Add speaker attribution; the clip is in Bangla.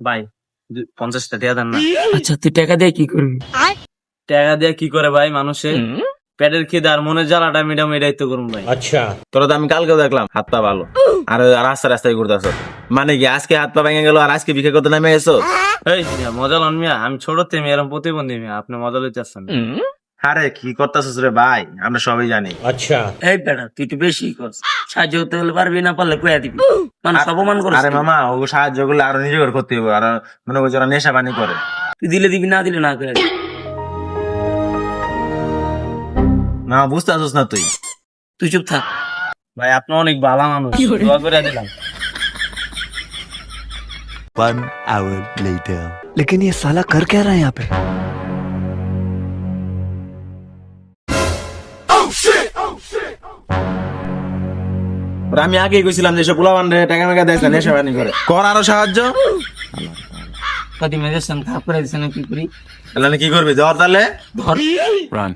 Speaker 1: ভাই 50টা টাকা দেন না।
Speaker 2: আচ্ছা তুই টাকা দিয়ে কি করবি?
Speaker 1: টাকা দিয়ে কি করে ভাই মানুষে পেটের খিদে আর মনের জ্বালাটা মিটাম, এটাই তো করুন ভাই।
Speaker 3: আচ্ছা তোরা তো আমি কালকেও দেখলাম হাত পা ভালো, আর রাস্তা রাস্তায় ঘুরতেছ, মানে কি আজকে হাত পা ভেঙে গেল আর আজকে ভিক্ষা করতে নামে গেছো?
Speaker 1: এই মিয়া, মজা লন মিয়া, আমি ছোট থেকে এরকম প্রতিবন্ধী মিয়া, আপনি মজা লইতে আসছেন।
Speaker 3: আরে কি করতেছিস রে ভাই, আমরা সবাই জানি। আচ্ছা
Speaker 2: এই বেটা তুই একটু বেশি কর, সাহায্য করতে হলে পারবি, না পারলে কয়া দিবি, মানুষ অপমান করে।
Speaker 3: আরে মামা ও সাহায্য করলে আরো নিজে করে করতে হবে, আর মনে করছে ওরা নেশা পানি করে।
Speaker 2: তুই দিলে দিবি, না দিলে না করে দিবি।
Speaker 3: না বুঝতে আসছিস না তুই?
Speaker 2: তুই চুপ থাক।
Speaker 1: ভাই আপনি অনেক ভালো মানুষ, দোয়া করে দিলাম।
Speaker 4: 1 hour later. लेकिन ये साला कर क्या रहा है यहाँ पे?
Speaker 3: ওরা আমি আগেই কইছিলাম যে সব পোলাপান রে টাকা মেকা দেয় না, নেশা পানি করে, কর আরো সাহায্য।
Speaker 2: কদি মেজাজ খারাপ করে দিছে না, কি করি?
Speaker 3: তাহলে কি করবি, ধর তাহলে
Speaker 2: ধর।
Speaker 4: Run.